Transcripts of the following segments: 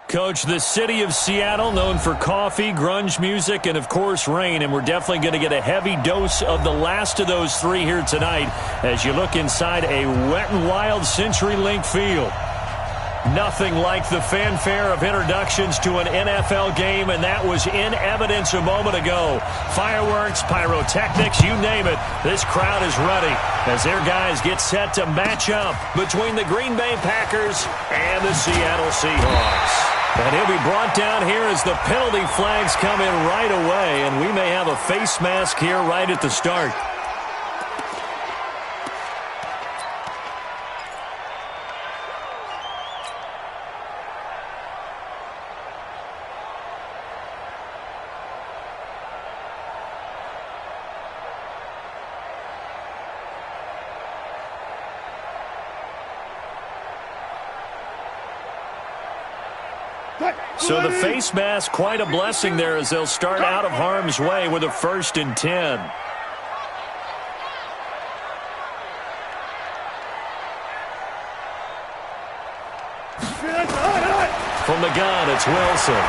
Coach, the city of Seattle, known for coffee, grunge music, and, of course, rain. And we're definitely going to get a heavy dose of the last of those three here tonight as you look inside a wet and wild CenturyLink field. Nothing like the fanfare of introductions to an NFL game, and that was in evidence a moment ago. Fireworks, pyrotechnics, you name it. This crowd is ready as their guys get set to match up between the Green Bay Packers and the Seattle Seahawks. And he'll be brought down here as the penalty flags come in right away, and we may have a face mask here right at the start. So the face mask, quite a blessing there as they'll start out of harm's way with a 1st and 10. From the gun, it's Wilson.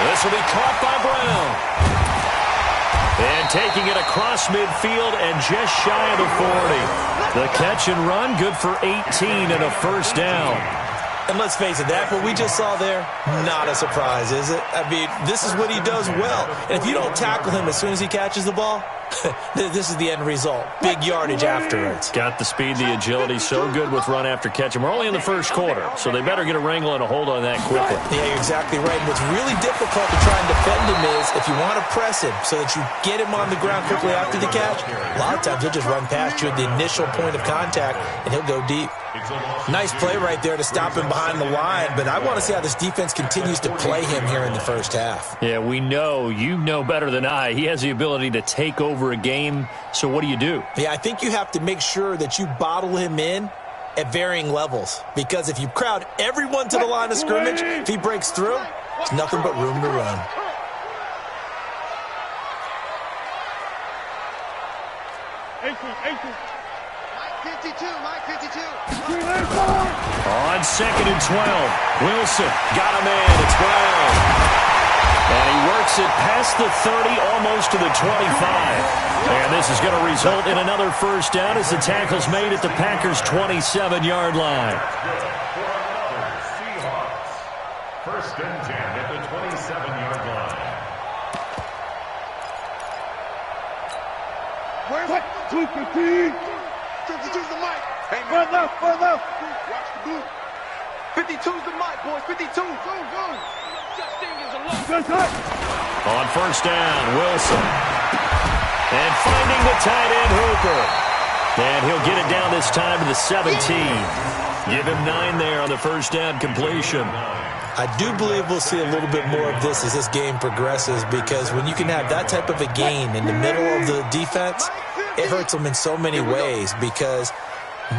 This will be caught by Brown. And taking it across midfield and just shy of the 40. The catch and run, good for 18 and a 1st down. And let's face it, that what we just saw there, not a surprise, is it? I mean, this is what he does well. And if you don't tackle him as soon as he catches the ball, this is the end result. Big yardage afterwards. Got the speed, the agility, so good with run after catch. And we're only in the first quarter, so they better get a wrangle and a hold on that quickly. Yeah, you're exactly right. And what's really difficult to try and defend him is if you want to press him so that you get him on the ground quickly after the catch, a lot of times he'll just run past you at the initial point of contact, and he'll go deep. Nice play right there to stop him behind the line, but I want to see how this defense continues to play him here in the first half. Yeah, we know, you know better than I, he has the ability to take over a game, so what do you do? Yeah, I think you have to make sure that you bottle him in at varying levels, because if you crowd everyone to the line of scrimmage, if he breaks through, it's nothing but room to run. Mike 52. On 2nd and 12, Wilson got a man, it's Brown. And he works it past the 30, almost to the 25. And this is going to result in another 1st down as the tackle's made at the Packers' 27-yard line. 1st and 10 at the 27-yard line. Where's it? 215. 52's the mic. Hey, man. Left. Watch the boot. 52's the mic, boys. 52. Go. On 1st down, Wilson. And finding the tight end, Hooper. And he'll get it down this time to the 17. Give him 9 there on the 1st down completion. I do believe we'll see a little bit more of this as this game progresses, because when you can have that type of a gain in the middle of the defense, it hurts them in so many ways, because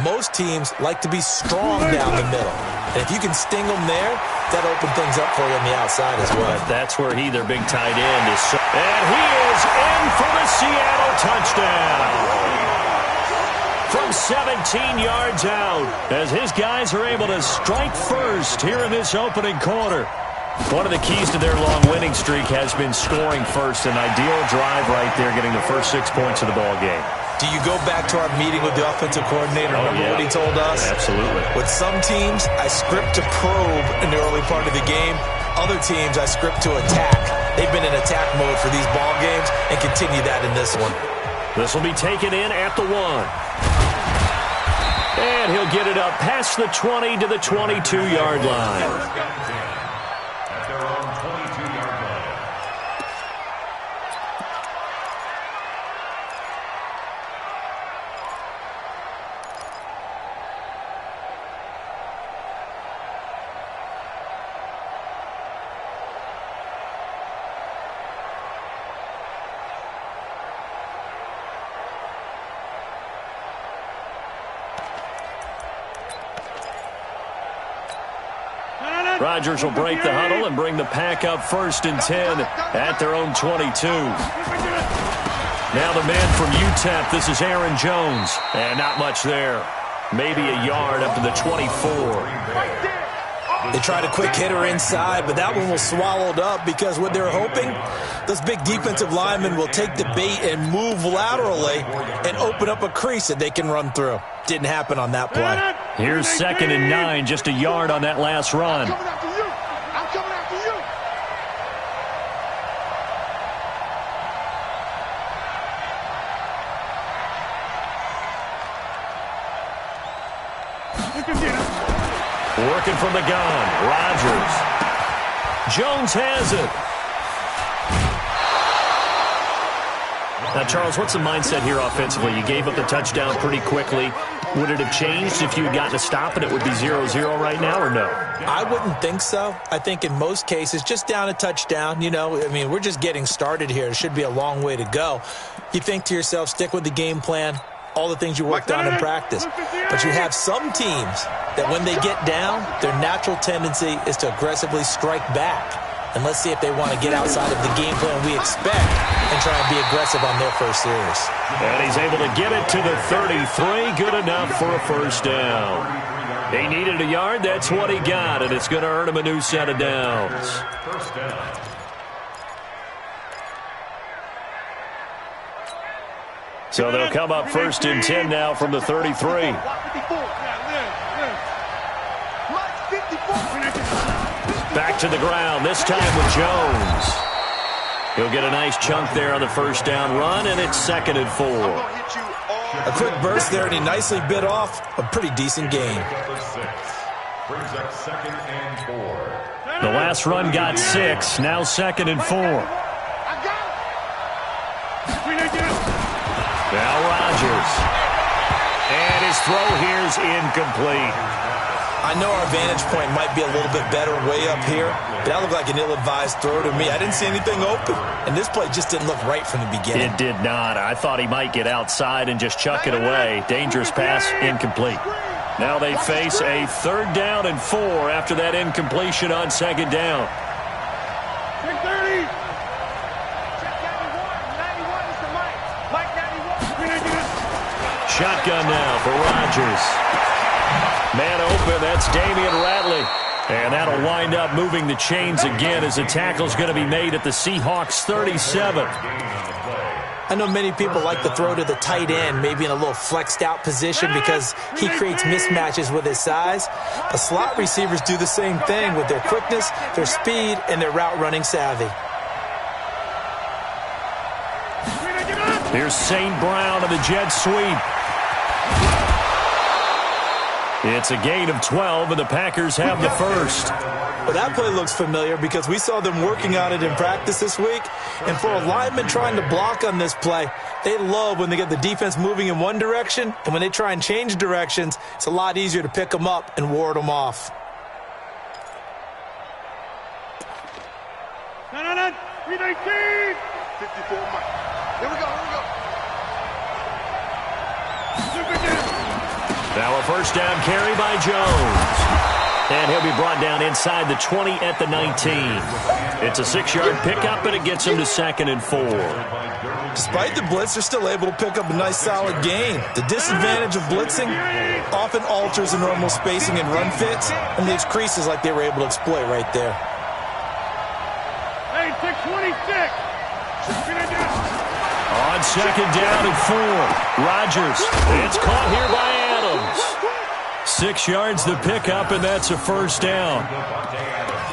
most teams like to be strong down the middle. And if you can sting them there, that opens things up for you on the outside as well. That's where their big tight end, is. And he is in for the Seattle touchdown. From 17 yards out, as his guys are able to strike first here in this opening quarter. One of the keys to their long winning streak has been scoring first. An ideal drive right there, getting the first 6 points of the ball game. Do you go back to our meeting with the offensive coordinator? Remember what he told us? Absolutely. With some teams, I script to probe in the early part of the game. Other teams, I script to attack. They've been in attack mode for these ball games and continue that in this one. This will be taken in at the 1. And he'll get it up past the 20 to the 22-yard line. Rodgers will break the huddle and bring the pack up 1st and 10 at their own 22. Now the man from UTEP, this is Aaron Jones. And not much there. Maybe a yard up to the 24. They tried a quick hitter inside, but that one was swallowed up because what they're hoping, those big defensive linemen will take the bait and move laterally and open up a crease that they can run through. Didn't happen on that play. Here's 2nd and 9, just a yard on that last run. I'm coming after you. I'm coming after you. Working from the gun, Rodgers. Jones has it. Now, Charles, what's the mindset here offensively? You gave up the touchdown pretty quickly. Would it have changed if you had gotten a stop and it would be 0-0 right now, or no? I wouldn't think so. I think in most cases, just down a touchdown, you know, I mean, we're just getting started here. It should be a long way to go. You think to yourself, stick with the game plan, all the things you worked on in practice. But you have some teams that when they get down, their natural tendency is to aggressively strike back. And let's see if they want to get outside of the game plan we expect and try and be aggressive on their first series. And he's able to get it to the 33. Good enough for a first down. He needed a yard. That's what he got, and it's going to earn him a new set of downs. First down. So they'll come up 1st and 10 now from the 33. Back to the ground, this time with Jones. He'll get a nice chunk there on the first down run, and it's 2nd and 4. A quick burst there, and he nicely bit off a pretty decent gain. Brings up 2nd and 4. The last run got 6, now 2nd and 4. Now Rodgers. And his throw here's incomplete. I know our vantage point might be a little bit better way up here, but that looked like an ill-advised throw to me. I didn't see anything open, and this play just didn't look right from the beginning. It did not. I thought he might get outside and just chuck it away. Dangerous pass, incomplete. Now they face a 3rd down and 4 after that incompletion on 2nd down. Shotgun now for Rodgers. Man open, that's Damian Ratley. And that'll wind up moving the chains again as the tackle's going to be made at the Seahawks 37. I know many people like to throw to the tight end, maybe in a little flexed out position because he creates mismatches with his size. But slot receivers do the same thing with their quickness, their speed, and their route running savvy. Here's St. Brown of the jet sweep. It's a gain of 12, and the Packers have the first. Well, that play looks familiar because we saw them working on it in practice this week. And for a lineman trying to block on this play, they love when they get the defense moving in one direction. And when they try and change directions, it's a lot easier to pick them up and ward them off. No, 319. 54 Mike. Here we go. Now a first down carry by Jones. And he'll be brought down inside the 20 at the 19. It's a 6-yard pickup, and it gets him to 2nd and 4. Despite the blitz, they're still able to pick up a nice solid gain. The disadvantage of blitzing often alters the normal spacing and run fits and leaves creases like they were able to exploit right there. Hey, 626. On 2nd down and 4. Rodgers. It's caught here by Adams. 6 yards the pickup, and that's a first down.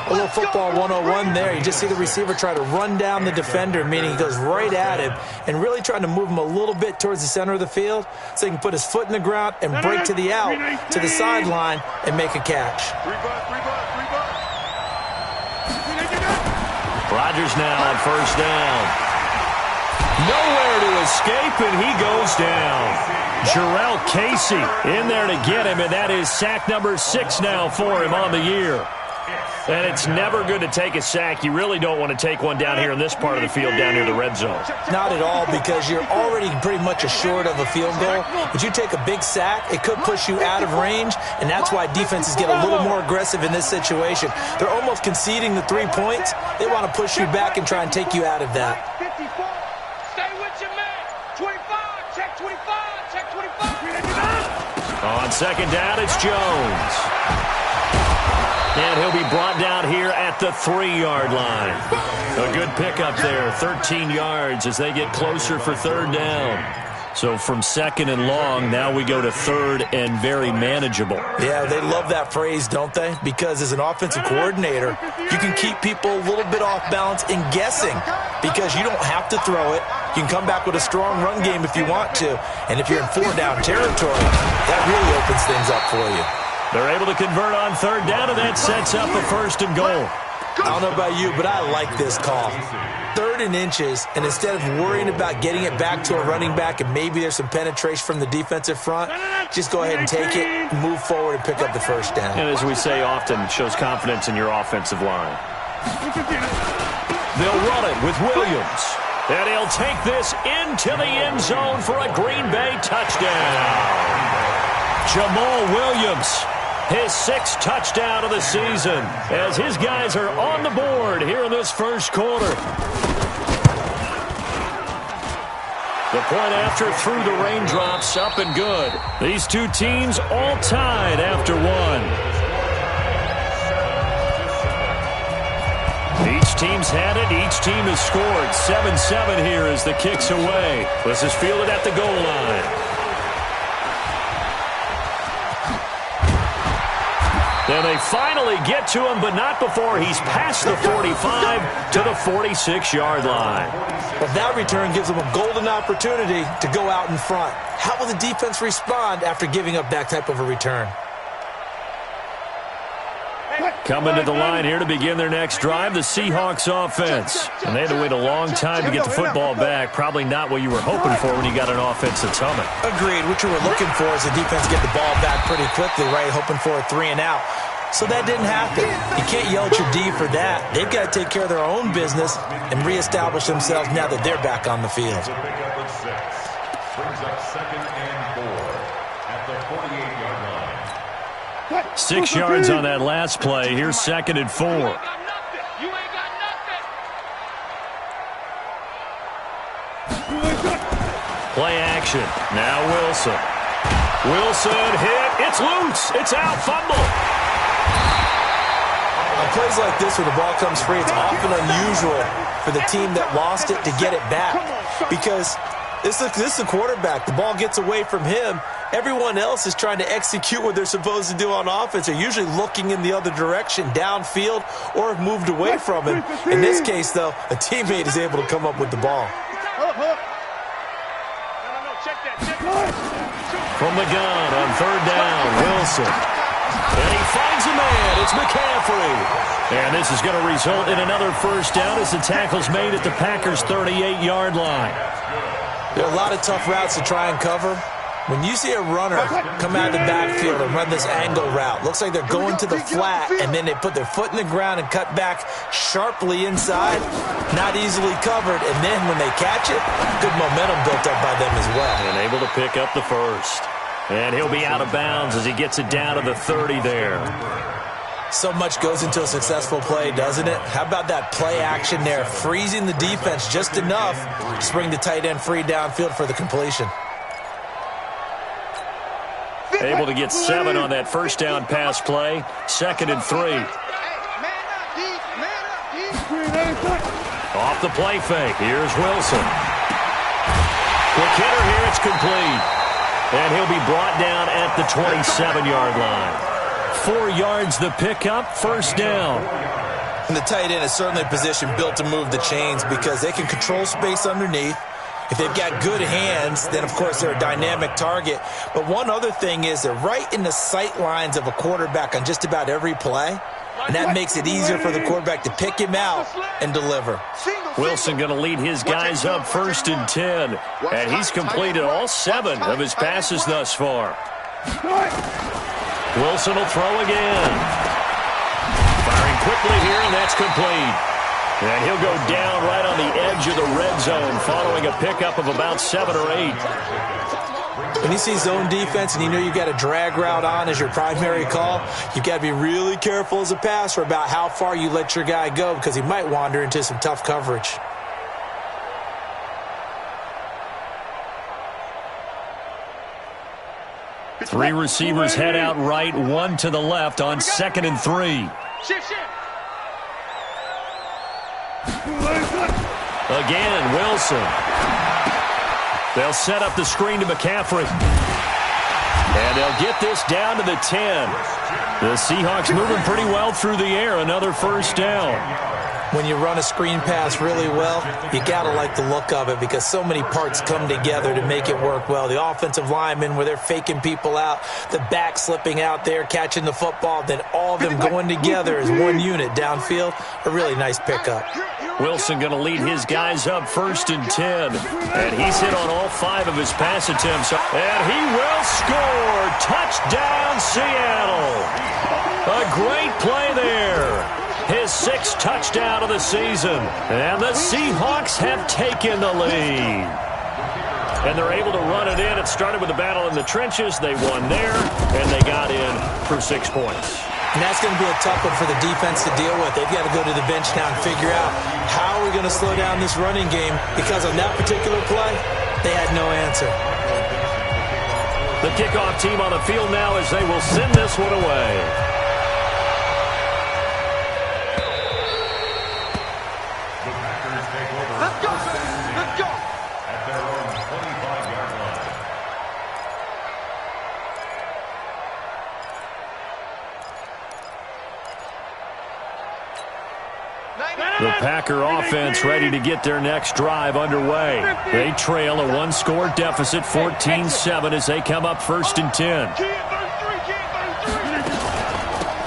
A little football 101 there. You just see the receiver try to run down the defender, meaning he goes right at him and really trying to move him a little bit towards the center of the field so he can put his foot in the ground and break to the out, to the sideline, and make a catch. Rodgers now on first down. Nowhere to escape, and he goes down. Jurrell Casey in there to get him, and that is sack number 6 now for him on the year. And it's never good to take a sack. You really don't want to take one down here in this part of the field, down near the red zone. Not at all, because you're already pretty much assured of a field goal. But you take a big sack, it could push you out of range, and that's why defenses get a little more aggressive in this situation. They're almost conceding the 3 points. They want to push you back and try and take you out of that. On second down, it's Jones. And he'll be brought down here at the 3-yard line. A good pickup there, 13 yards as they get closer for third down. So from second and long, now we go to third and very manageable. Yeah, they love that phrase, don't they? Because as an offensive coordinator, you can keep people a little bit off balance and guessing because you don't have to throw it. You can come back with a strong run game if you want to. And if you're in 4-down territory, that really opens things up for you. They're able to convert on third down, and that sets up a first and goal. I don't know about you, but I like this call. 3rd and inches, and instead of worrying about getting it back to a running back and maybe there's some penetration from the defensive front, just go ahead and take it, move forward, and pick up the first down. And as we say often, shows confidence in your offensive line. They'll run it with Williams. And he'll take this into the end zone for a Green Bay touchdown. Jamal Williams, his 6th touchdown of the season, as his guys are on the board here in this first quarter. The point after through the raindrops, up and good. These two teams all tied after one. Each team's had it. Each team has scored. 7-7 here as the kick's away. This is fielded at the goal line. And they finally get to him, but not before he's past the 45 to the 46-yard line. Well, that return gives them a golden opportunity to go out in front. How will the defense respond after giving up that type of a return? Coming to the line here to begin their next drive, the Seahawks offense. And they had to wait a long time to get the football back. Probably not what you were hoping for when you got an offense that's humming. Agreed. What you were looking for is the defense get the ball back pretty quickly, right? Hoping for a 3 and out. So that didn't happen. You can't yell at your D for that. They've got to take care of their own business and reestablish themselves now that they're back on the field. Brings up 2nd and 4 at the 48-yard line. 6 yards on that last play. Here's 2nd and 4. Play action. Now Wilson. Wilson hit. It's loose. It's out. Fumble. On plays like this where the ball comes free, it's often unusual for the team that lost it to get it back because this is the quarterback. The ball gets away from him. Everyone else is trying to execute what they're supposed to do on offense. They're usually looking in the other direction, downfield, or have moved away from him. In this case, though, a teammate is able to come up with the ball. From the gun on third down, Wilson. And he finds a man. It's McCaffrey. And this is going to result in another first down as the tackle's made at the Packers' 38-yard line. There are a lot of tough routes to try and cover. When you see a runner come out of the backfield and run this angle route, looks like they're going to the flat, and then they put their foot in the ground and cut back sharply inside, not easily covered, and then when they catch it, good momentum built up by them as well. And able to pick up the first. And he'll be out of bounds as he gets it down to the 30 there. So much goes into a successful play, doesn't it? How about that play action there, freezing the defense just enough to bring the tight end free downfield for the completion. Able to get 7 on that first down pass play. 2nd and 3. Off the play fake. Here's Wilson. Quick hitter here. It's complete. And he'll be brought down at the 27-yard line. 4 yards the pickup. First down. And the tight end is certainly a position built to move the chains because they can control space underneath. If they've got good hands, then, of course, they're a dynamic target. But one other thing is they're right in the sight lines of a quarterback on just about every play, and that makes it easier for the quarterback to pick him out and deliver. Wilson going to lead his guys up 1st and 10, and he's completed all 7 of his passes thus far. Wilson will throw again. Firing quickly here, and that's complete. And he'll go down right on the edge of the red zone following a pickup of about 7 or 8. When you see zone defense and you know you've got a drag route on as your primary call, you've got to be really careful as a passer about how far you let your guy go because he might wander into some tough coverage. Three receivers head out right, one to the left on 2nd and 3. Again, Wilson. They'll set up the screen to McCaffrey. And they'll get this down to the 10. The Seahawks moving pretty well through the air. Another first down. When you run a screen pass really well, you got to like the look of it because so many parts come together to make it work well. The offensive linemen, where they're faking people out, the back slipping out there, catching the football, then all of them going together as one unit downfield. A really nice pickup. Wilson going to lead his guys up 1st and 10. And he's hit on all 5 of his pass attempts. And he will score. Touchdown, Seattle. A great play there. His 6th touchdown of the season. And the Seahawks have taken the lead. And they're able to run it in. It started with a battle in the trenches. They won there, and they got in for 6 points. And that's going to be a tough one for the defense to deal with. They've got to go to the bench now and figure out how are we going to slow down this running game, because on that particular play, they had no answer. The kickoff team on the field now as they will send this one away. The Packer offense ready to get their next drive underway. They trail a 1-score deficit, 14-7, as they come up 1st and 10.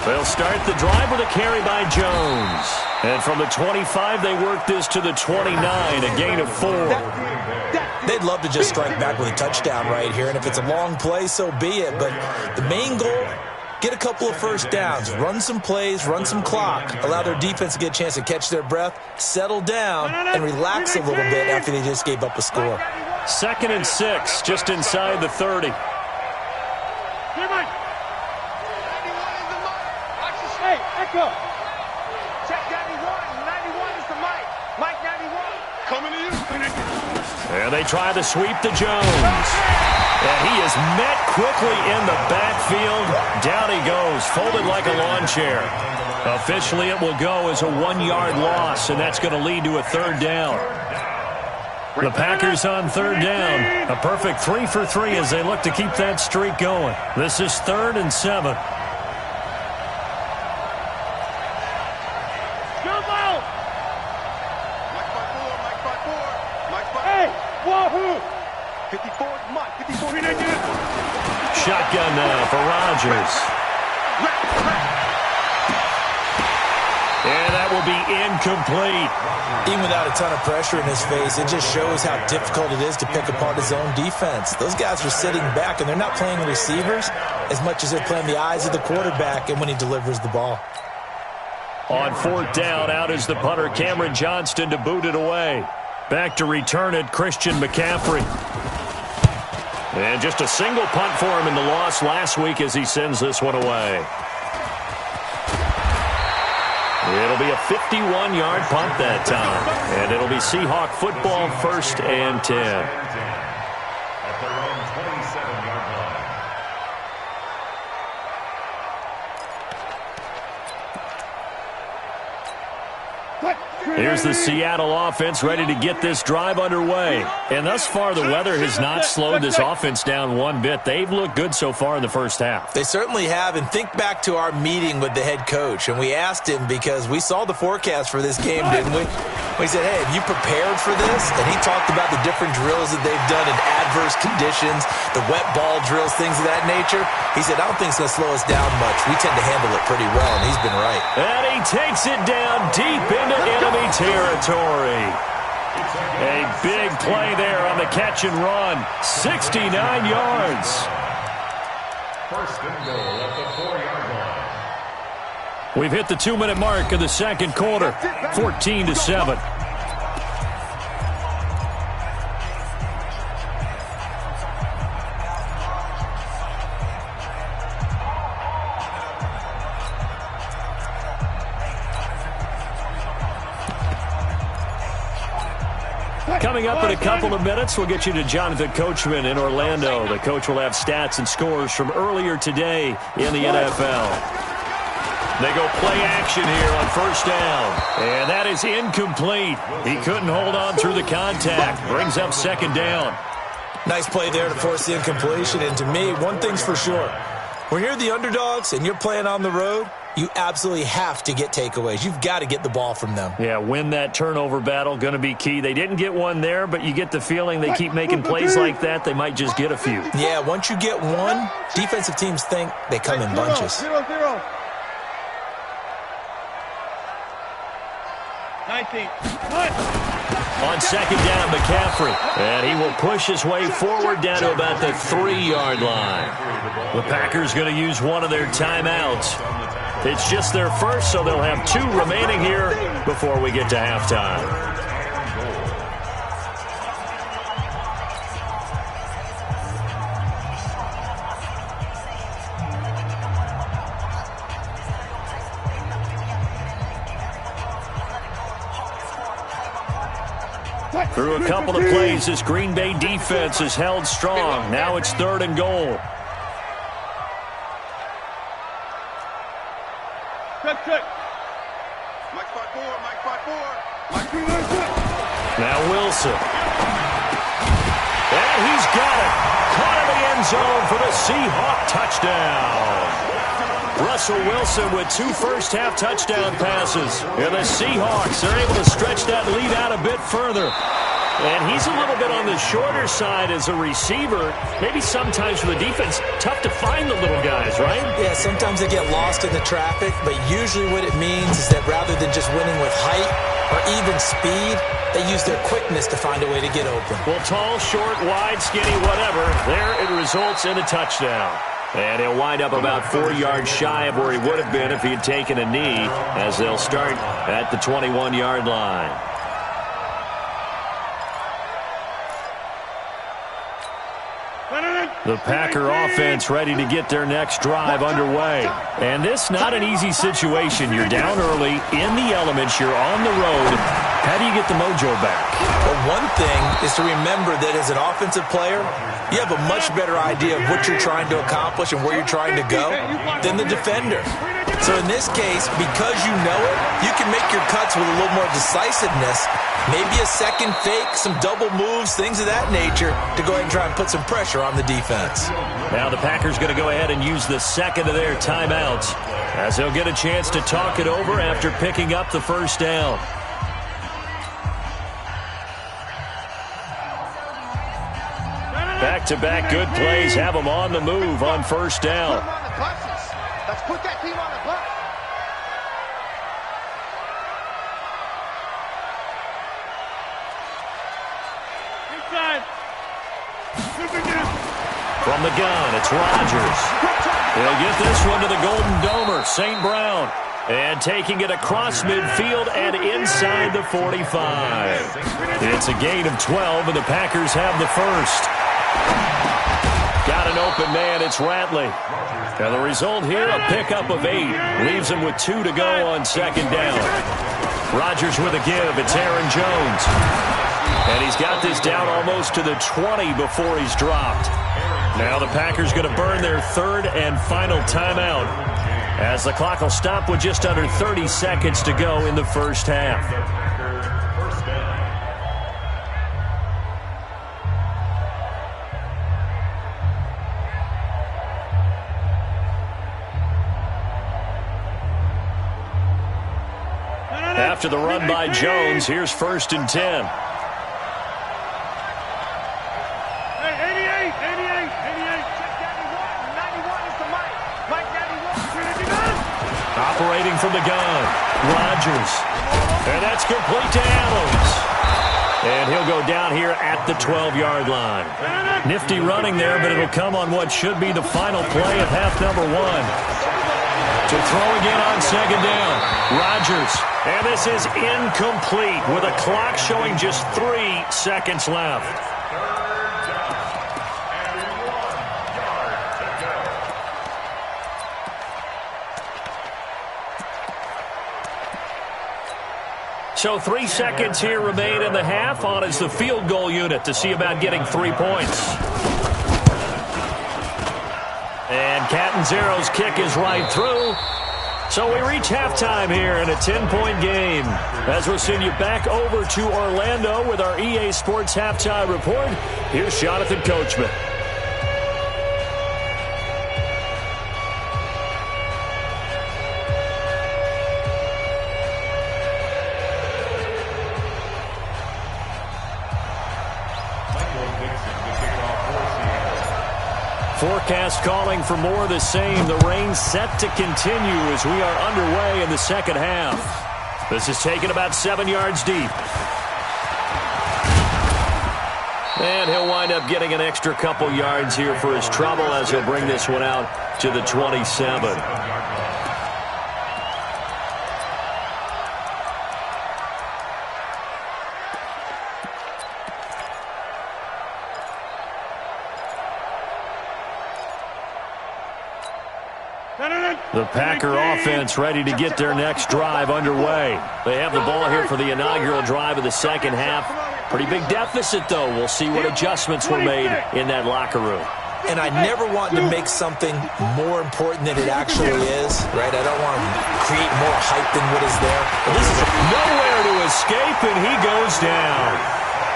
They'll start the drive with a carry by Jones. And from the 25, they work this to the 29, a gain of 4. They'd love to just strike back with a touchdown right here, and if it's a long play, so be it. But the main goal, get a couple of first downs, run some plays, run some clock, allow their defense to get a chance to catch their breath, settle down, and relax a little bit after they just gave up a score. 2nd and 6, just inside the 30. Hey, Echo. Check 91. 91 is the Mike. Mike 91. Coming to you. And they try to sweep to Jones. And he is met quickly in the backfield. Down he goes, folded like a lawn chair. Officially, it will go as a 1-yard loss, and that's going to lead to a 3rd down. The Packers on 3rd down. A perfect 3 for 3 as they look to keep that streak going. This is 3rd and 7. Shotgun now for Rodgers. And that will be incomplete. Even without a ton of pressure in his face, it just shows how difficult it is to pick apart his own defense. Those guys are sitting back, and they're not playing receivers as much as they're playing the eyes of the quarterback and when he delivers the ball. On 4th down, out is the punter, Cameron Johnston, to boot it away. Back to return it, Christian McCaffrey. And just a single punt for him in the loss last week as he sends this one away. It'll be a 51-yard punt that time. And it'll be Seahawk football, 1st and 10. At their own 27-yard line. Here's the Seattle offense ready to get this drive underway. And thus far, the weather has not slowed this offense down one bit. They've looked good so far in the first half. They certainly have. And think back to our meeting with the head coach. And we asked him because we saw the forecast for this game, didn't we? We said, hey, have you prepared for this? And he talked about the different drills that they've done in adverse conditions, the wet ball drills, things of that nature. He said, I don't think it's going to slow us down much. We tend to handle it pretty well, and he's been right. And he takes it down deep into enemy territory. A big play there on the catch and run. 69 yards. 1st and goal at the 4-yard line. We've hit the 2-minute mark of the 2nd quarter. 14-7. Coming up in a couple of minutes, we'll get you to Jonathan Coachman in Orlando. The coach will have stats and scores from earlier today in the NFL. They go play action here on first down. And that is incomplete. He couldn't hold on through the contact. Brings up second down. Nice play there to force the incompletion. And to me, one thing's for sure. When you're the underdogs and you're playing on the road, you absolutely have to get takeaways. You've got to get the ball from them. Yeah, win that turnover battle, going to be key. They didn't get one there, but you get the feeling they keep making plays like that, they might just get a few. Yeah, once you get one, defensive teams think they come in bunches. 19. On second down, McCaffrey. And he will push his way forward down to about the 3-yard line. The Packers going to use one of their timeouts. It's just their first, so they'll have 2 remaining here before we get to halftime. Through a couple of plays, this Green Bay defense is held strong. Now it's 3rd and goal. Check. Mike 5-4. Now Wilson. And he's got it. Caught in the end zone for the Seahawk touchdown. Russell Wilson with 2 first-half touchdown passes. And the Seahawks are able to stretch that lead out a bit further. And he's a little bit on the shorter side as a receiver. Maybe sometimes for the defense, tough to find the little guys, right? Yeah, sometimes they get lost in the traffic, but usually what it means is that rather than just winning with height or even speed, they use their quickness to find a way to get open. Well, tall, short, wide, skinny, whatever, there it results in a touchdown. And he'll wind up about 4 yards shy of where he would have been if he had taken a knee, as they'll start at the 21-yard line. The Packer offense ready to get their next drive underway. And this not an easy situation. You're down early, in the elements, you're on the road. How do you get the mojo back? Well, one thing is to remember that as an offensive player, you have a much better idea of what you're trying to accomplish and where you're trying to go than the defender. So in this case, because you know it, you can make your cuts with a little more decisiveness, maybe a second fake, some double moves, things of that nature, to go ahead and try and put some pressure on the defense. Now the Packers going to go ahead and use the second of their timeouts, as they'll get a chance to talk it over after picking up the first down. Back-to-back good plays have them on the move on first down. Let's put that team on the bus. Inside. From the gun, it's Rodgers. He'll get this one to the Golden Domer, St. Brown. And taking it across midfield and inside the 45. It's a gain of 12, and the Packers have the first. Got an open man, it's Ratley. And the result here, a pickup of 8. Leaves him with 2 to go on second down. Rodgers with a give, it's Aaron Jones. And he's got this down almost to the 20 before he's dropped. Now the Packers going to burn their 3rd and final timeout, as the clock will stop with just under 30 seconds to go in the first half. After the run by Jones, here's 1st and 10. Operating from the gun, Rodgers. And that's complete to Adams. And he'll go down here at the 12-yard line. Nifty running there, but it'll come on what should be the final play of half number 1. To throw again on second down, Rodgers. And this is incomplete with a clock showing just 3 seconds left. So 3 seconds here remain in the half. On is the field goal unit to see about getting 3 points. And Catanzaro's kick is right through. So we reach halftime here in a 10-point game. As we'll send you back over to Orlando with our EA Sports Halftime Report, here's Jonathan Coachman. Forecast calling for more of the same. The rain set to continue as we are underway in the second half. This is taken about 7 yards deep. And he'll wind up getting an extra couple yards here for his trouble as he'll bring this one out to the 27. The Packer offense ready to get their next drive underway. They have the ball here for the inaugural drive of the second half. Pretty big deficit, though. We'll see what adjustments were made in that locker room. And I never want to make something more important than it actually is, right? I don't want to create more hype than what is there. But this is nowhere to escape, and he goes down.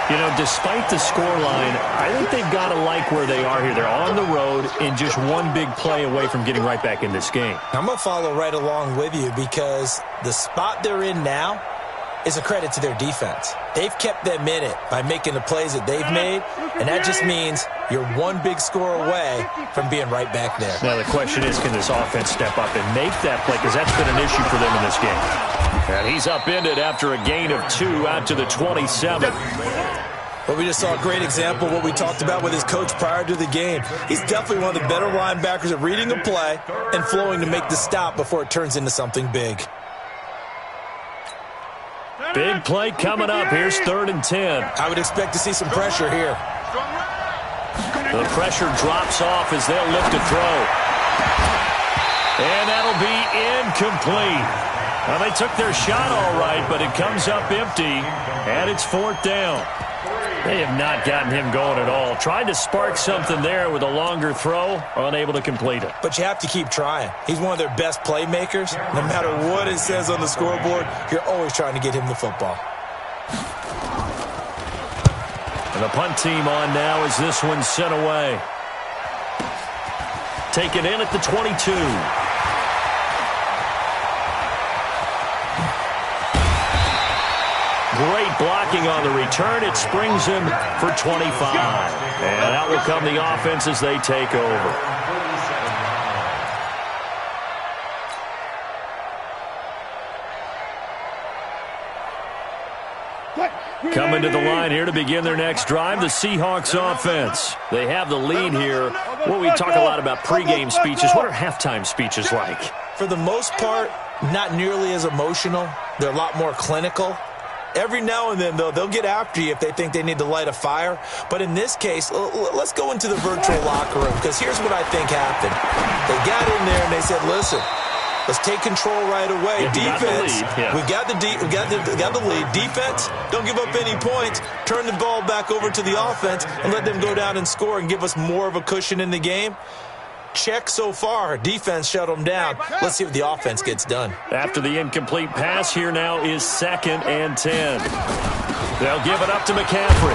You know, despite the scoreline, I think they've got to like where they are here. They're on the road and just one big play away from getting right back in this game. I'm going to follow right along with you because the spot they're in now is a credit to their defense. They've kept them in it by making the plays that they've made, and that just means you're one big score away from being right back there. Now, the question is, can this offense step up and make that play? Because that's been an issue for them in this game. And he's upended after a gain of 2 out to the 27. Well, we just saw a great example of what we talked about with his coach prior to the game. He's definitely one of the better linebackers at reading a play and flowing to make the stop before it turns into something big. Big play coming up. Here's 3rd and 10. I would expect to see some pressure here. The pressure drops off as they'll look to throw. And that'll be incomplete. Well, they took their shot all right, but it comes up empty, and it's 4th down. They have not gotten him going at all. Tried to spark something there with a longer throw, unable to complete it. But you have to keep trying. He's one of their best playmakers. No matter what it says on the scoreboard, you're always trying to get him the football. And the punt team on now as this one's sent away. Taken in at the 22. Great blocking on the return. It springs him for 25. And out will come the offense as they take over. Coming to the line here to begin their next drive, the Seahawks offense. They have the lead here. Well, we talk a lot about pregame speeches. What are halftime speeches like? For the most part, not nearly as emotional. They're a lot more clinical. Every now and then, though, they'll get after you if they think they need to light a fire. But in this case, let's go into the virtual locker room, because here's what I think happened. They got in there and they said, listen, let's take control right away. Defense, we got the lead. Defense, don't give up any points. Turn the ball back over to the offense and let them go down and score and give us more of a cushion in the game. Check so far. Defense shut them down. Let's see what the offense gets done. After the incomplete pass, here now is 2nd and 10. They'll give it up to McCaffrey.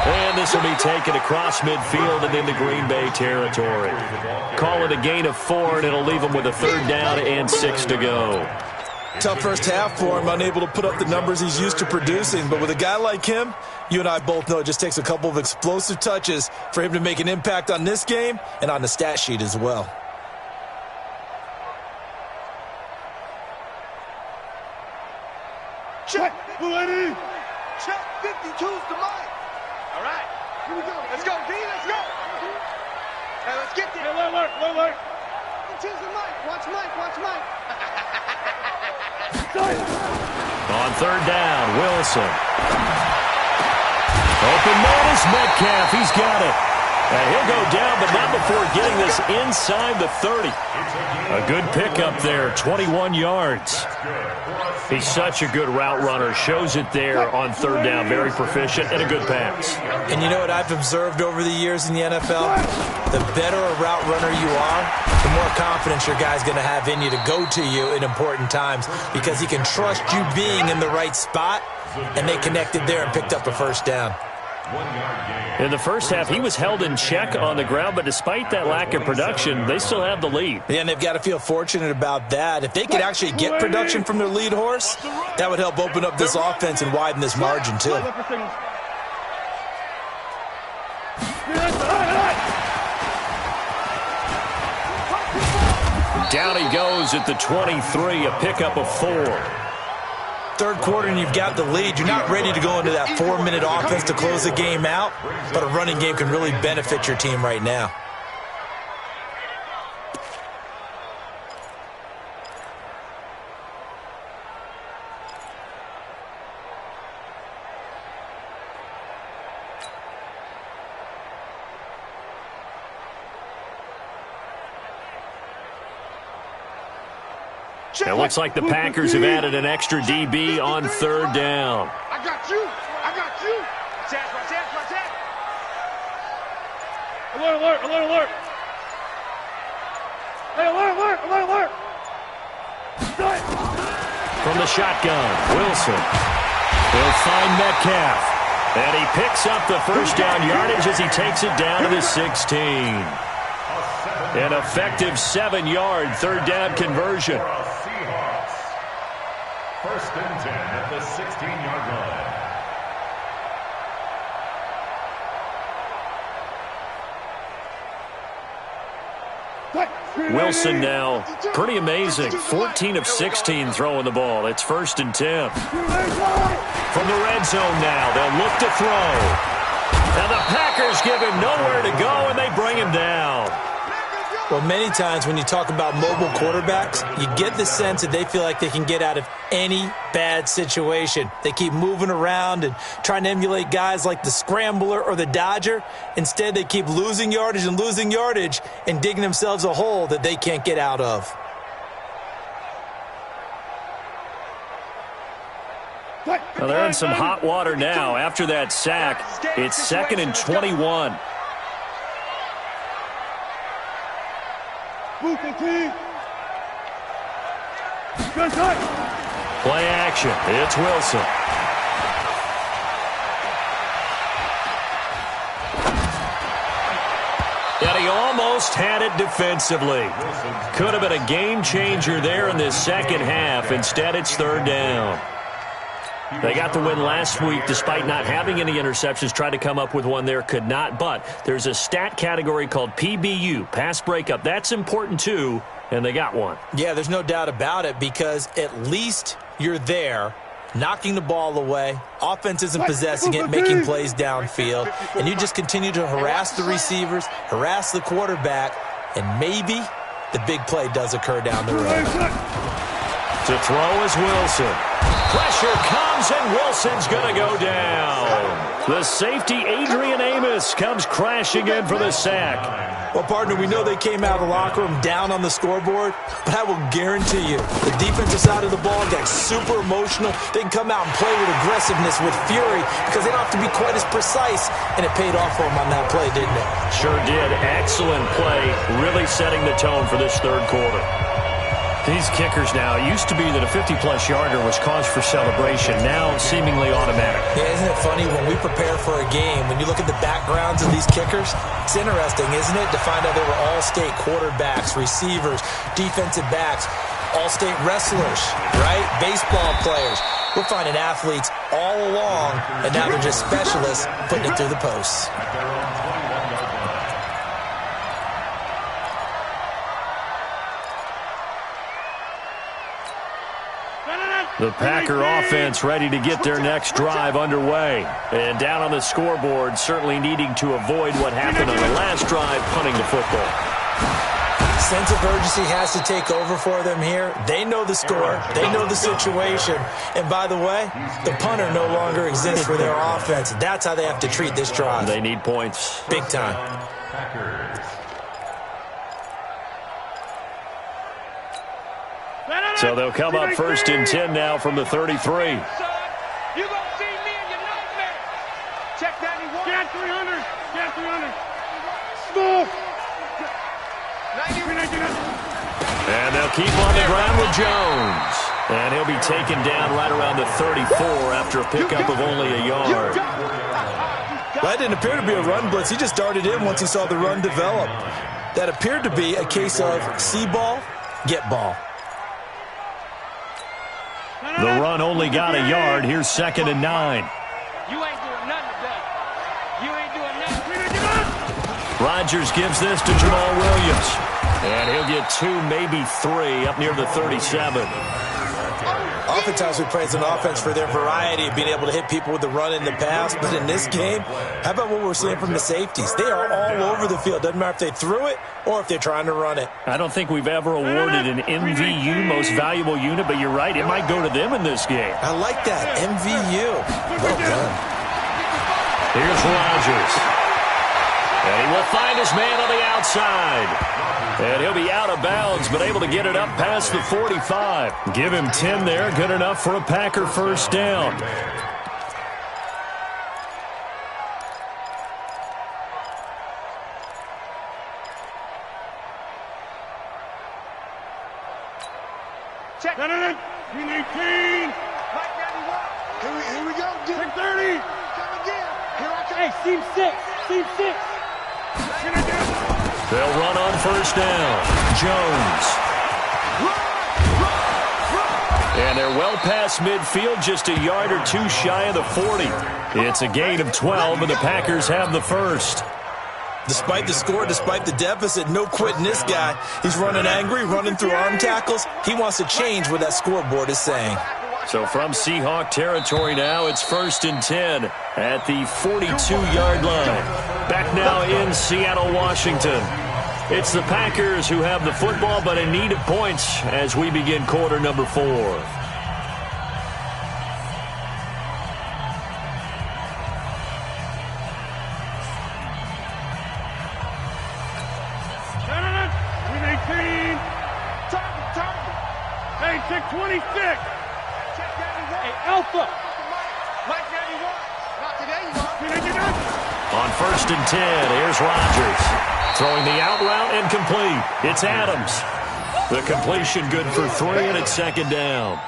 And this will be taken across midfield and into Green Bay territory. Call it a gain of 4, and it'll leave them with a 3rd down and 6 to go. Tough first half for him, unable to put up the numbers he's used to producing. But with a guy like him, you and I both know it just takes a couple of explosive touches for him to make an impact on this game and on the stat sheet as well. Check, Bulletti. Check, 52's the mic. All right, here we go. Let's go, D, let's go. Hey, let's get there. Hey, alert. 52's the mic. Watch Mike. On 3rd down, Wilson. Open man is Metcalf. He's got it. And he'll go down, but not before getting this inside the 30. A good pickup there, 21 yards. He's such a good route runner. Shows it there on third down. Very proficient and a good pass. And you know what I've observed over the years in the NFL? The better a route runner you are, the more confidence your guy's going to have in you to go to you in important times because he can trust you being in the right spot, and they connected there and picked up a first down. In the first half, he was held in check on the ground, but despite that lack of production, they still have the lead. Yeah, and they've got to feel fortunate about that. If they could actually get production from their lead horse, that would help open up this offense and widen this margin, too. Down he goes at the 23, a pickup of 4. Third quarter and you've got the lead. You're not ready to go into that 4-minute offense to close the game out, but a running game can really benefit your team right now. It looks like the Packers have added an extra DB on third down. I got you. I got you. Watch that. Alert. Hey, alert. From the shotgun, Wilson. He'll find Metcalf. And he picks up the first down yardage as he takes it down to the 16. An effective 7-yard third down conversion. First and 10 at the 16-yard line. Wilson now, pretty amazing. 14 of 16 throwing the ball. It's first and 10. From the red zone now, they'll look to throw. Now the Packers give him nowhere to go, and they bring him down. Well, many times when you talk about mobile quarterbacks, you get the sense that they feel like they can get out of any bad situation. They keep moving around and trying to emulate guys like the Scrambler or the Dodger. Instead, they keep losing yardage and digging themselves a hole that they can't get out of. Well, they're in some hot water now. After that sack, it's 2nd and 21. Play action. It's Wilson. And he almost had it defensively. Could have been a game changer there in this second half. Instead, it's third down. They got the win last week despite not having any interceptions. Tried to come up with one there, could not. But there's a stat category called PBU, pass breakup. That's important too, and they got one. Yeah, there's no doubt about it because at least you're there knocking the ball away. Offense isn't possessing it, making plays downfield. And you just continue to harass the receivers, harass the quarterback, and maybe the big play does occur down the road. To throw is Wilson. Pressure comes, and Wilson's going to go down. The safety, Adrian Amos, comes crashing in for the sack. Well, partner, we know they came out of the locker room down on the scoreboard, but I will guarantee you the defensive side of the ball got super emotional. They can come out and play with aggressiveness, with fury, because they don't have to be quite as precise, and it paid off for them on that play, didn't it? Sure did. Excellent play, really setting the tone for this third quarter. These kickers now, it used to be that a 50-plus yarder was cause for celebration. Now seemingly automatic. Yeah, isn't it funny when we prepare for a game, when you look at the backgrounds of these kickers, it's interesting, isn't it, to find out they were all-state quarterbacks, receivers, defensive backs, all-state wrestlers, right? Baseball players. We're finding athletes all along, and now they're just specialists putting it through the posts. The Packer offense ready to get their next drive underway. And down on the scoreboard, certainly needing to avoid what happened on the last drive, punting the football. sense of urgency has to take over for them here. They know the score. They know the situation. And by the way, the punter no longer exists for their offense. That's how they have to treat this drive. They need points. Big time. So they'll come up 1st and 10 now from the 33. You gonna see me in your nightmare. Check 91. Get 300. Get 300. Smooth. And they'll keep on the ground with Jones. And he'll be taken down right around the 34 after a pickup of only a yard. That didn't appear to be a run blitz. He just darted in once he saw the run develop. That appeared to be a case of see ball, get ball. The run only got a yard. Here's 2nd and 9. You ain't doing nothing today. You ain't doing nothing. Rodgers gives this to Jamal Williams. And he'll get 2, maybe 3 up near the 37. Oftentimes we praise an offense for their variety of being able to hit people with the run in the pass. But in this game, how about what we're seeing from the safeties? They are all over the field. Doesn't matter if they threw it or if they're trying to run it. I don't think we've ever awarded an MVU, most valuable unit, but you're right, it might go to them in this game. I like that, MVU. Well done. Here's Rodgers. And he will find his man on the outside. And he'll be out of bounds, but able to get it up past the 45. Give him 10 there, good enough for a Packer 1st down. Check. 18. Here we go. 630. Come again. Here I come. Hey, seam 6. Seam 6. They'll run on 1st down. Jones. And they're well past midfield, just a yard or 2 shy of the 40. It's a gain of 12, and the Packers have the 1st. Despite the score, despite the deficit, no quitting this guy. He's running angry, running through arm tackles. He wants to change what that scoreboard is saying. So from Seahawk territory now, it's 1st and 10 at the 42-yard line. Back now in Seattle, Washington. It's the Packers who have the football, but in need of points as we begin quarter number 4. Hey, check 26. Hey, Alpha. Mike 91. Not today, you know. On 1st and 10, here's Rodgers. Throwing the out route incomplete. It's Adams. The completion good for 3, and it's 2nd down.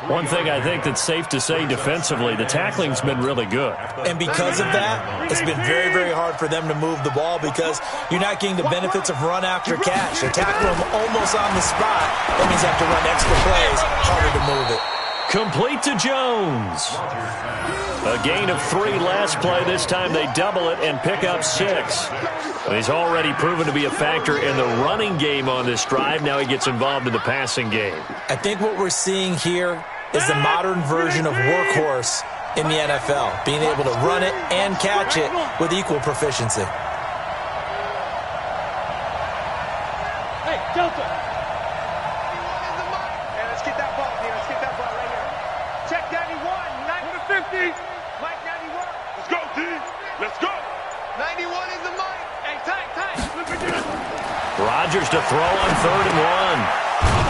One thing I think that's safe to say defensively, the tackling's been really good. And because of that, it's been very, very hard for them to move the ball because you're not getting the benefits of run after catch. They're tackling them almost on the spot. That means they have to run extra plays, harder to move it. Complete to Jones. A gain of 3 last play. This time they double it and pick up 6. He's already proven to be a factor in the running game on this drive. Now he gets involved in the passing game. I think what we're seeing here is the modern version of workhorse in the NFL, being able to run it and catch it with equal proficiency. Hey, Delta. Hey, let's get that ball here. Let's get that ball right here. Check 91. 9 to 50. Mike 91. Let's go, T. Let's go. 91 is the Mike. Hey, tight. Rodgers to throw on 3rd and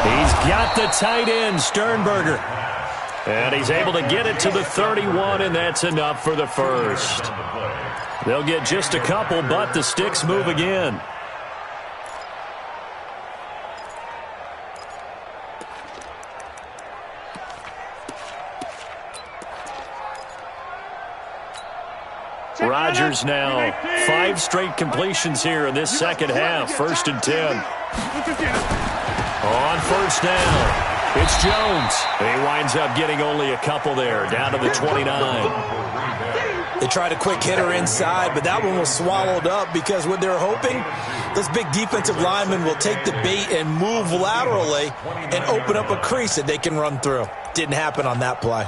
1. He's got the tight end, Sternberger. And he's able to get it to the 31, and that's enough for the 1st. They'll get just a couple, but the sticks move again. Rodgers now 5 straight completions here in this second half. 1st and 10. On 1st down, it's Jones. He winds up getting only a couple there, down to the 29. They tried a quick hitter inside, but that one was swallowed up because what they're hoping, those big defensive linemen will take the bait and move laterally and open up a crease that they can run through. Didn't happen on that play.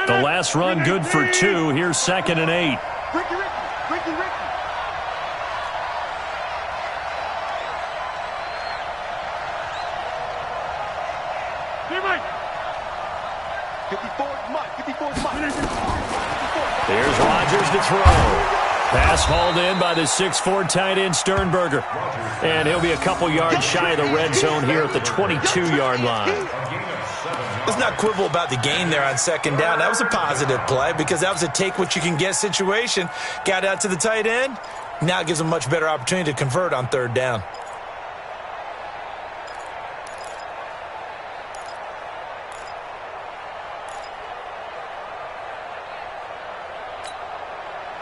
The last run good for 2. Here's 2nd and 8. Ricky. Hey, Mike. 54's Mike. Here's Rodgers to throw. Pass hauled in by the 6'4" tight end Sternberger. And he'll be a couple yards shy of the red zone here at the 22-yard line. Let's not quibble about the gain there on second down. That was a positive play because that was a take-what-you-can-get situation. Got out to the tight end. Now it gives them a much better opportunity to convert on third down.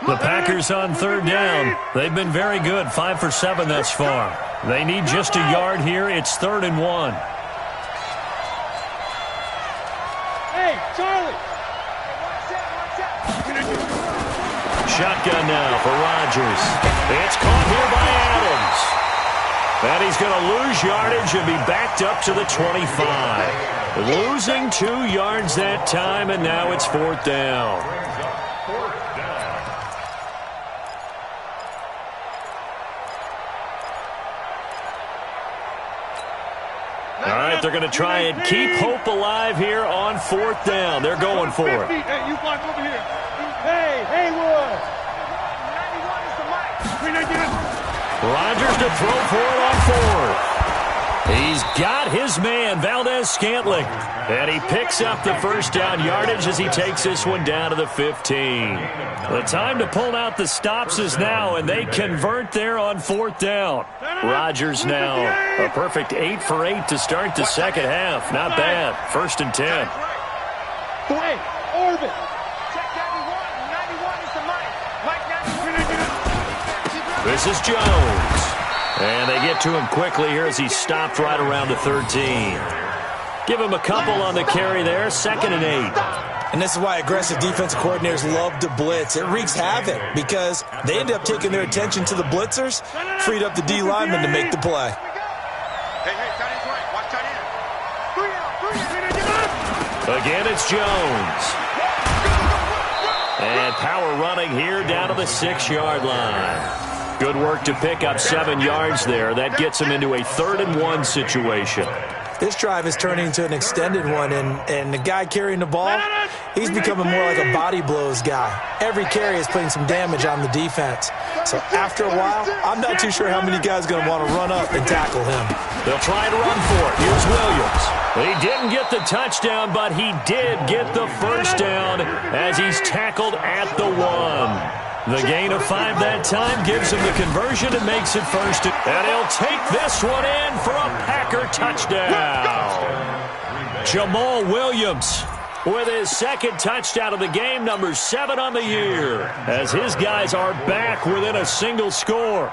The Packers on third down. They've been very good, 5 for 7 thus far. They need just a yard here. It's 3rd and 1. Hey, Charlie. Shotgun now for Rodgers. It's caught here by Adams. And he's going to lose yardage and be backed up to the 25. Losing 2 yards that time, and now it's 4th down. All right, they're going to try and keep hope alive here on 4th down. They're going for it. Hey, you block over here. Hey, Haywood. 91 is the mic. Rodgers to throw for it on 4th. He's got his man, Valdez-Scantling. And he picks up the first down yardage as he takes this one down to the 15. The time to pull out the stops is now, and they convert there on 4th down. Rodgers now a perfect 8 for 8 to start the second half. Not bad. 1st and 10. Hey, Orbit. Check 91. 91 is the mic. Mike 91. This is Jones. And they get to him quickly here as he stopped right around the 13. Give him a couple on the carry there. 2nd and 8. And this is why aggressive defensive coordinators love to blitz. It wreaks havoc because they end up taking their attention to the blitzers, freed up the D lineman to make the play. Hey, tight end's right. Watch tight end. Again, it's Jones. And power running here down to the 6-yard line. Good work to pick up 7 yards there. That gets him into a 3rd and 1 situation. This drive is turning into an extended one, and the guy carrying the ball, he's becoming more like a body blows guy. Every carry is putting some damage on the defense. So after a while, I'm not too sure how many guys are going to want to run up and tackle him. They'll try to run for it. Here's Williams. He didn't get the touchdown, but he did get the first down as he's tackled at the 1. The gain of 5 that time gives him the conversion and makes it 1st. And he'll take this one in for a Packer touchdown. Jamal Williams with his 2nd touchdown of the game, number 7 on the year, as his guys are back within a single score.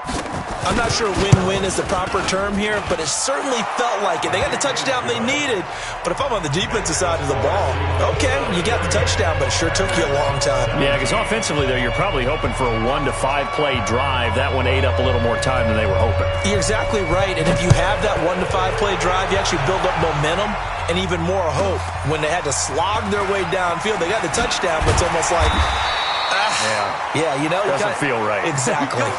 I'm not sure win-win is the proper term here, but it certainly felt like it. They got the touchdown they needed, but if I'm on the defensive side of the ball, okay, you got the touchdown, but it sure took you a long time. Yeah, because offensively, though, you're probably hoping for a 1 to 5 play drive. That one ate up a little more time than they were hoping. You're exactly right, and if you have that 1 to 5 play drive, you actually build up momentum and even more hope. When they had to slog their way downfield, they got the touchdown, but it's almost like, yeah, you know, doesn't feel right. Exactly.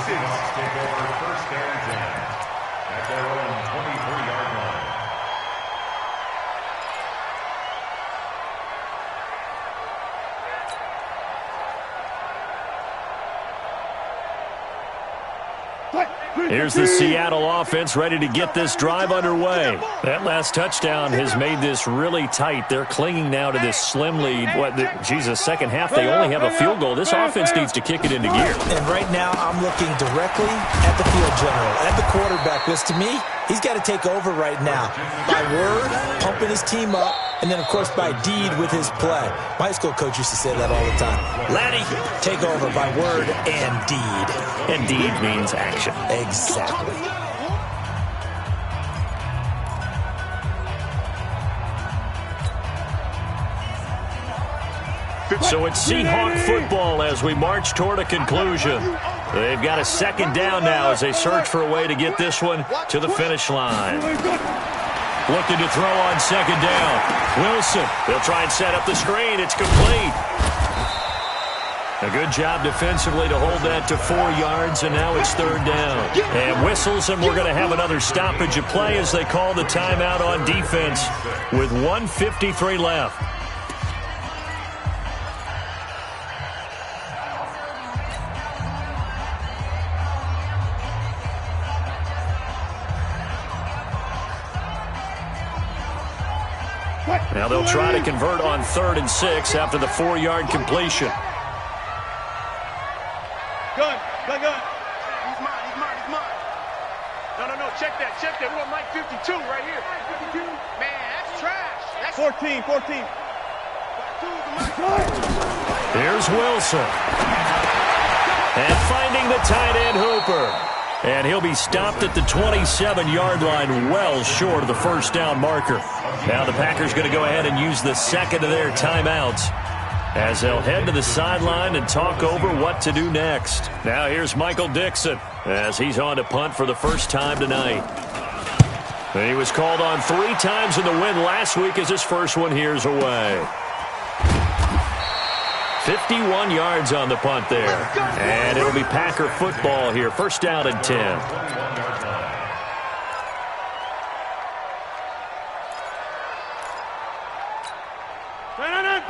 Here's the Seattle offense ready to get this drive underway. That last touchdown has made this really tight. They're clinging now to this slim lead. Second half, they only have a field goal. This offense needs to kick it into gear. And right now, I'm looking directly at the field general, at the quarterback, because to me, he's got to take over right now. By word, pumping his team up, and then, of course, by deed with his play. My high school coach used to say that all the time. Laddie, take over by word and deed. And deed means action. Exactly. So it's Seahawk football as we march toward a conclusion. They've got a 2nd down now as they search for a way to get this one to the finish line. Looking to throw on 2nd down. Wilson, they'll try and set up the screen. It's complete. A good job defensively to hold that to 4 yards, and now it's 3rd down. And whistles, and we're going to have another stoppage of play as they call the timeout on defense with 1:53 left. Now they'll try to convert on 3rd and 6 after the 4-yard completion. Gun. He's mine. No, check that. We want Mike 52 right here. Man, that's trash. That's 14. Here's Wilson. And finding the tight end Hooper. And he'll be stopped at the 27-yard line, well short of the 1st down marker. Now the Packers going to go ahead and use the 2nd of their timeouts as they'll head to the sideline and talk over what to do next. Now here's Michael Dixon as he's on to punt for the first time tonight. And he was called on 3 times in the win last week as his first one here's away. 51 yards on the punt there. And it'll be Packer football here. 1st down and 10.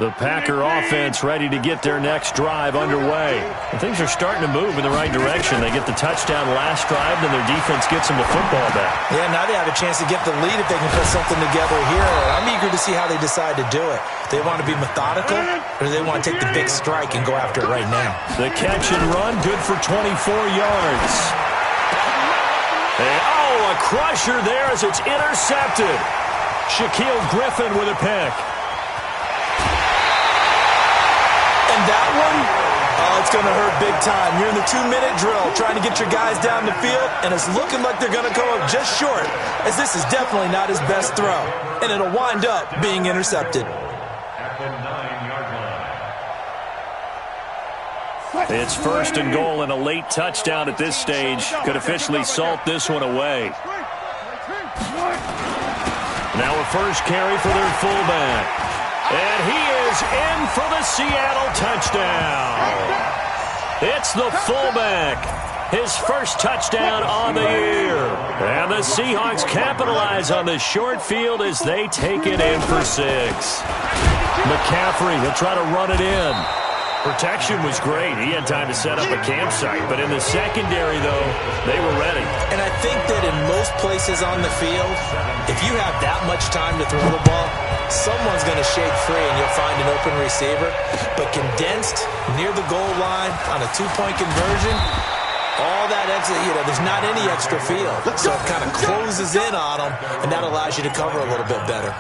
The Packer offense ready to get their next drive underway. And things are starting to move in the right direction. They get the touchdown last drive, then their defense gets them the football back. Yeah, now they have a chance to get the lead if they can put something together here. I'm eager to see how they decide to do it. They want to be methodical, or do they want to take the big strike and go after it right now? The catch and run, good for 24 yards. And, a crusher there as it's intercepted. Shaquille Griffin with a pick. And that one, it's going to hurt big time. You're in the 2-minute drill trying to get your guys down the field, and it's looking like they're going to come up just short, as this is definitely not his best throw. And it'll wind up being intercepted. At the 9-yard line. It's 1st and goal and a late touchdown at this stage. Could officially salt this one away. Now a first carry for their fullback. And he is in for the Seattle touchdown. It's the fullback. His first touchdown on the year. And the Seahawks capitalize on the short field as they take it in for 6. McCaffrey, he'll try to run it in. Protection was great. He had time to set up a campsite. But in the secondary, though, they were ready. And I think that in most places on the field, if you have that much time to throw the ball, someone's going to shake free and you'll find an open receiver. But condensed, near the goal line, on a 2-point conversion, all that extra, there's not any extra field. So it kind of closes in on them, and that allows you to cover a little bit better.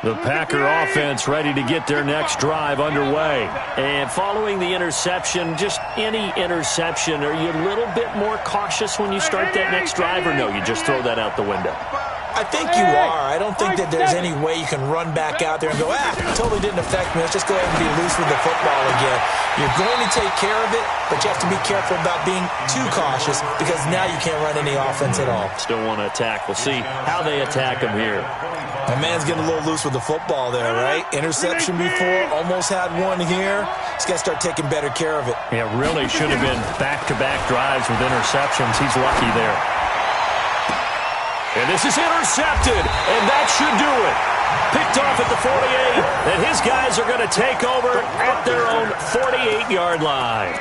The Packer offense ready to get their next drive underway. And following the interception, just any interception, are you a little bit more cautious when you start that next drive, or no, you just throw that out the window? I think you are. I don't think that there's any way you can run back out there and go, totally didn't affect me. Let's just go ahead and be loose with the football again. You're going to take care of it, but you have to be careful about being too cautious because now you can't run any offense at all. Still want to attack. We'll see how they attack him here. My man's getting a little loose with the football there, right? Interception before, almost had one here. He's got to start taking better care of it. Yeah, really should have been back-to-back drives with interceptions. He's lucky there. And this is intercepted, and that should do it. Picked off at the 48, and his guys are going to take over at their own 48-yard line.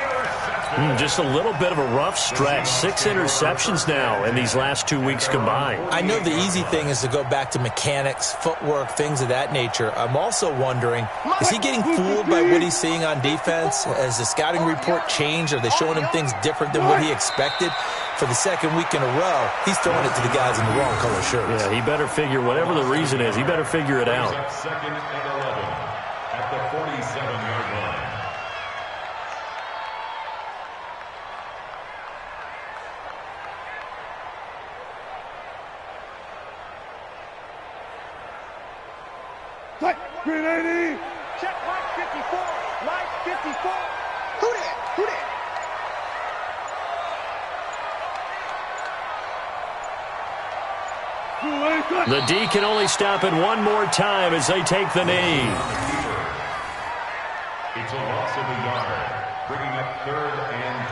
Just a little bit of a rough stretch. 6 interceptions now in these last 2 weeks combined. I know the easy thing is to go back to mechanics, footwork, things of that nature. I'm also wondering, is he getting fooled by what he's seeing on defense? Has the scouting report changed? Are they showing him things different than what he expected? For the second week in a row, he's throwing it to the guys in the wrong color shirts. Yeah, he better figure, whatever the reason is, he better figure it out. 2nd and 11 at the 47-yard line. Green 80. Check Mike 54. Mike 54. Who that? Who that? The D can only stop it one more time as they take the knee. It's a loss of a yard, bringing up 3rd and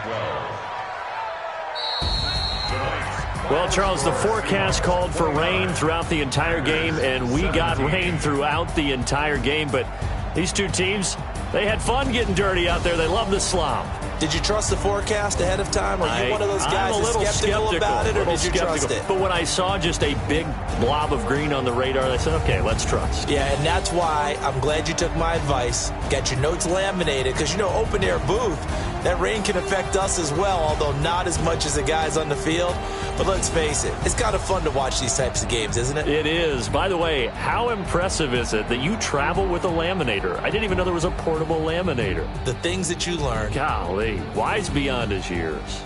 12. Well, Charles, the forecast called for rain throughout the entire game, and we got rain throughout the entire game. But these two teams, they had fun getting dirty out there. They love the slop. Did you trust the forecast ahead of time? Are you one of those guys that's skeptical about it, or did you trust it? But when I saw just a big blob of green on the radar, I said, okay, let's trust. Yeah, and that's why I'm glad you took my advice. Get your notes laminated, because, you know, open-air booth, that rain can affect us as well, although not as much as the guys on the field. But let's face it, it's kind of fun to watch these types of games, isn't it? It is. By the way, how impressive is it that you travel with a laminator? I didn't even know there was a portable laminator. The things that you learn. Golly, wise beyond his years.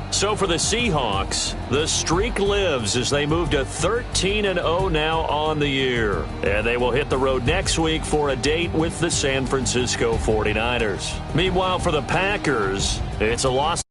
So for the Seahawks, the streak lives as they move to 13-0 now on the year. And they will hit the road next week for a date with the San Francisco 49ers. Meanwhile, for the Packers, it's a loss.